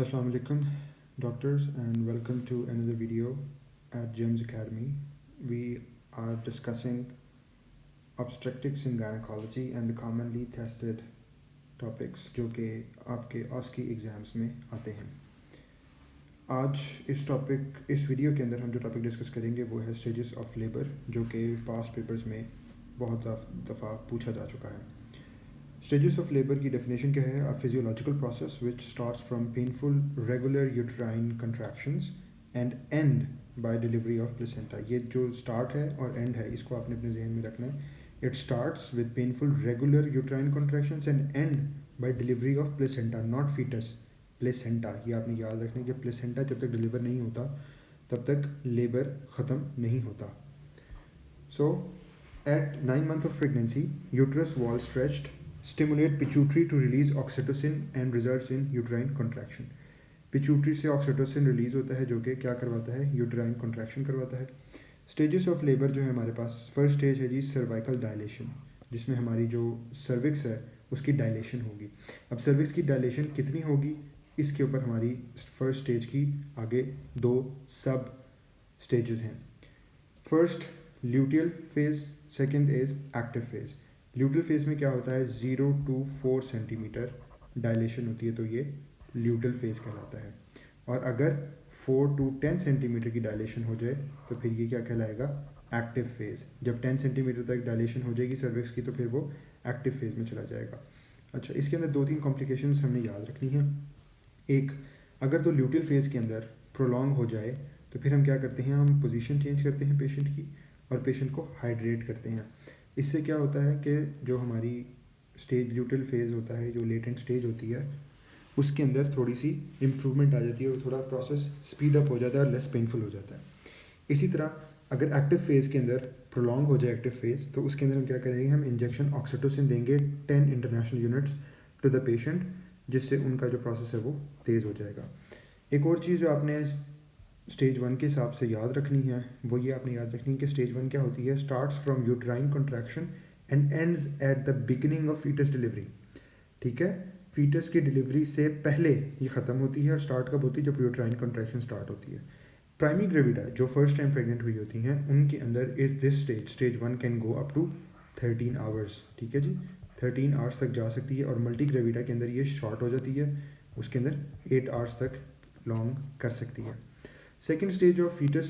Assalamu alaikum, doctors, and welcome to another video at GEMS Academy. We are discussing obstetrics in gynecology and the commonly tested topics जो कि आपके OSCE exams में आते हैं. आज इस वीडियो के अंदर हम जो टॉपिक डिस्कस करेंगे वो है स्टेजेस ऑफ लेबर, जो कि पास्ट पेपर्स में बहुत दफ़ा पूछा जा चुका है. स्टेजेस ऑफ लेबर की डेफिनेशन क्या है? A physiological process which starts from painful regular uterine contractions and end by delivery of placenta. ये जो स्टार्ट है और एंड है, इसको आपने अपने जहन में रखना है. It starts with painful regular uterine contractions and end by delivery of placenta, not foetus. Placenta, ये आपने याद रखना है कि प्लेसेंटा जब तक डिलीवर नहीं होता तब तक लेबर ख़त्म नहीं होता. सो eight 9 months of pregnancy, uterus wall stretched stimulate pituitary to release oxytocin and results in uterine contraction. Pituitary से ऑक्सीटोसिन रिलीज होता है जो कि क्या करवाता है? यूट्राइन कॉन्ट्रैक्शन करवाता है. स्टेजेस ऑफ लेबर जो है हमारे पास, फर्स्ट स्टेज है जी सर्वाइकल डायलेशन, जिसमें हमारी जो सर्विक्स है उसकी डायलेशन होगी. अब सर्विक्स की डायलेशन कितनी होगी, इसके ऊपर हमारी फर्स्ट स्टेज की आगे दो सब स्टेजेस हैं. First luteal phase, second is active phase. Luteal phase में क्या होता है? 0 to 4 सेंटीमीटर डायलेशन होती है, तो ये ल्यूटियल फेज कहलाता है. और अगर 4 to 10 सेंटीमीटर की डायलेशन हो जाए तो फिर ये क्या कहलाएगा? Active phase. जब 10 सेंटीमीटर तक डायलेशन हो जाएगी सर्विक्स की तो फिर वो एक्टिव फेज में चला जाएगा. अच्छा, इसके अंदर 2-3 कॉम्प्लिकेशंस हमने याद रखनी है. एक, अगर तो ल्यूटियल फेज के अंदर प्रोलॉन्ग हो जाए तो फिर हम क्या करते हैं? हम पोजीशन चेंज करते हैं पेशेंट की और पेशेंट को हाइड्रेट करते हैं. इससे क्या होता है कि जो हमारी स्टेज ल्यूटियल फेज होता है, जो लेटेंट स्टेज होती है, उसके अंदर थोड़ी सी इम्प्रूवमेंट आ जाती है और थोड़ा प्रोसेस स्पीड अप हो जाता है और लेस पेनफुल हो जाता है. इसी तरह अगर एक्टिव फेज़ के अंदर प्रोलॉन्ग हो जाए एक्टिव फेज़, तो उसके अंदर हम क्या करेंगे? हम इंजेक्शन ऑक्सीटोसिन देंगे 10 international units to the patient, जिससे उनका जो प्रोसेस है वो तेज़ हो जाएगा. एक और चीज़ जो आपने स्टेज 1 के हिसाब से याद रखनी है वो ये आपने याद रखनी है कि स्टेज 1 क्या होती है? Starts from uterine contraction and ends at the beginning of foetus delivery. ठीक है, फीटस की डिलीवरी से पहले ये ख़त्म होती है. और स्टार्ट कब होती है? जब यूट्राइन कॉन्ट्रैक्शन स्टार्ट होती है. प्राइमरी ग्रेविडा जो फर्स्ट टाइम प्रेग्नेंट हुई होती हैं, उनके अंदर it this stage 1 can go up to 13 hours. ठीक है जी, 13 आवर्स तक जा सकती है. और मल्टी ग्रेविडा के अंदर ये शॉर्ट हो जाती है, उसके अंदर 8 आवर्स तक लॉन्ग कर सकती है. Second stage of foetus,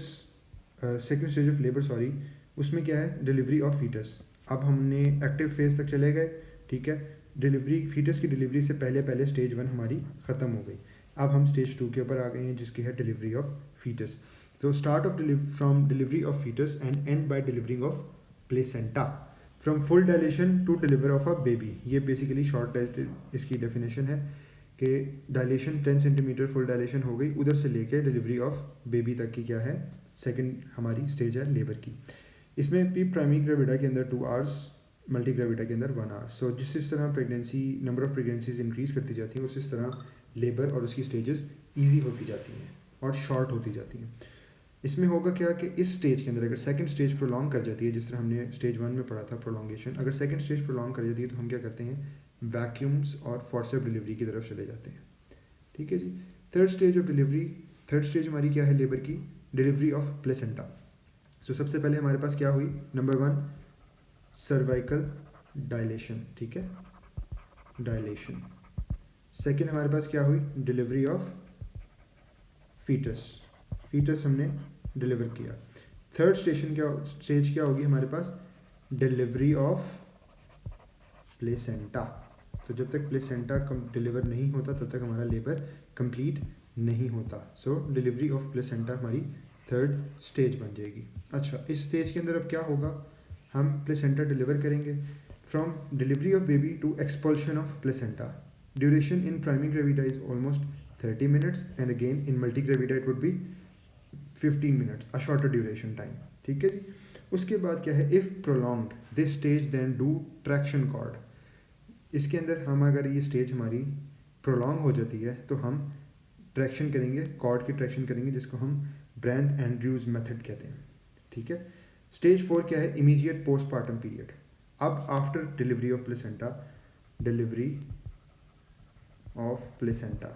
second stage of labour sorry, उसमें क्या है? Delivery of foetus. अब हमने एक्टिव फेज तक चले गए. ठीक है, डिलीवरी फीटस की डिलीवरी से पहले पहले स्टेज 1 हमारी ख़त्म हो गई. अब हम स्टेज 2 के ऊपर आ गए हैं, जिसकी है डिलीवरी ऑफ फीटस. तो start of from delivery of foetus and end by delivering of placenta, from full dilation to deliver of a baby. ये बेसिकली शॉर्ट इसकी डेफिनेशन है कि डायलेशन 10 सेंटीमीटर फुल डायलेशन हो गई, उधर से लेके डिलीवरी ऑफ बेबी तक की क्या है? सेकंड हमारी स्टेज है लेबर की. इसमें भी प्राइमरी ग्रेविडा के अंदर 2 आवर्स, मल्टी ग्रेविडा के अंदर 1 आवर. सो जिस तरह pregnancy, number of pregnancies increase करती जाती हैं, उस तरह लेबर और उसकी स्टेजेस ईजी होती जाती हैं और शॉर्ट होती जाती हैं. इसमें होगा क्या कि इस स्टेज के अंदर अगर सेकंड स्टेज प्रोलॉन्ग कर जाती है, जिस तरह हमने स्टेज 1 में पढ़ा था प्रोलॉन्गेशन, अगर सेकंड स्टेज प्रोलॉन्ग कर जाती है तो हम क्या करते हैं? वैक्यूम्स और फोर्सिव डिलीवरी की तरफ चले जाते हैं. ठीक है जी. Third stage of delivery, third stage हमारी क्या है लेबर की? Delivery of placenta. सो सबसे पहले हमारे पास क्या हुई? Number 1 cervical dilation. ठीक है, डायलेशन. सेकेंड हमारे पास क्या हुई? Delivery of foetus. फीटस हमने डिलीवर किया. थर्ड स्टेज क्या होगी हमारे पास? Delivery of placenta. तो जब तक प्लेसेंटा डिलीवर नहीं होता तब तक हमारा लेबर कंप्लीट नहीं होता. सो डिलीवरी ऑफ प्लेसेंटा हमारी थर्ड स्टेज बन जाएगी. अच्छा, इस स्टेज के अंदर अब क्या होगा? हम प्लेसेंटा डिलीवर करेंगे. From delivery of baby to expulsion of placenta, duration in primary gravida is almost 30 minutes and again in multi gravida it would be 15 minutes, a shorter duration time. ठीक है जी. उसके बाद क्या है? If prolonged this stage then do traction cord. इसके अंदर हम अगर ये स्टेज हमारी प्रोलॉन्ग हो जाती है तो हम ट्रैक्शन करेंगे, कॉर्ड की ट्रैक्शन करेंगे, जिसको हम ब्रैंथ एंड्रयूज मेथड कहते हैं. ठीक है. स्टेज 4 क्या है? Immediate postpartum period. अब after delivery of placenta, delivery of placenta,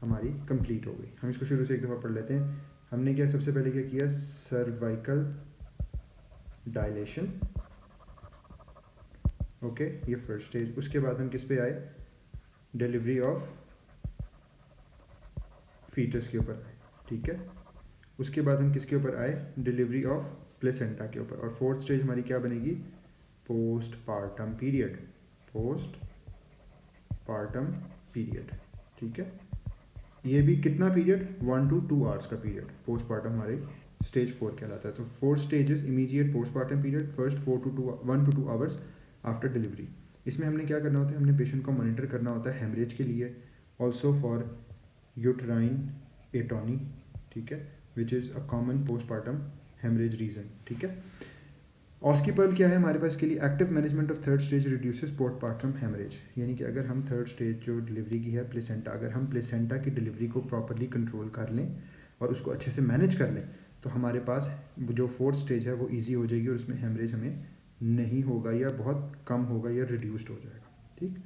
हमारी कंप्लीट हो गई। हम इसको शुरू से एक दफ़ा पढ़ लेते हैं। हमने क्या सबसे पहले क्या किया, सर्वाइकल डायलेशन, ओके, ये फर्स्ट स्टेज। उसके बाद हम किस पे आए, डिलीवरी ऑफ फीटस के ऊपर आए, ठीक है। उसके बाद हम किसके ऊपर आए, डिलीवरी ऑफ प्लेसेंटा के ऊपर। और फोर्थ स्टेज हमारी क्या बनेगी, post partum period, post partum period, ठीक है। ये भी कितना पीरियड, 1 to 2 आवर्स का पीरियड पोस्टमार्टम हमारे स्टेज 4 कहलाता है। तो 4 stages immediate postmortem period, first 1 to 2 hours after delivery. इसमें हमने क्या करना होता है, हमने पेशेंट को मॉनिटर करना होता है हेमरेज के लिए, ऑल्सो फॉर यूट्राइन एटोनी, ठीक है, which is a common postpartum haemorrhage reason, ठीक है। ऑस्कीपर्ल क्या है हमारे पास के लिए, active management of third stage reduces postpartum haemorrhage. यानी कि अगर हम थर्ड स्टेज जो डिलीवरी की है प्लेसेंटा, अगर हम प्लेसेंटा की डिलीवरी को प्रॉपरली कंट्रोल कर लें और उसको अच्छे से मैनेज कर लें, तो हमारे पास जो फोर्थ स्टेज है वो ईजी हो जाएगी और उसमें हेमरेज हमें नहीं होगा या बहुत कम होगा या रिड्यूस्ड हो जाएगा, ठीक।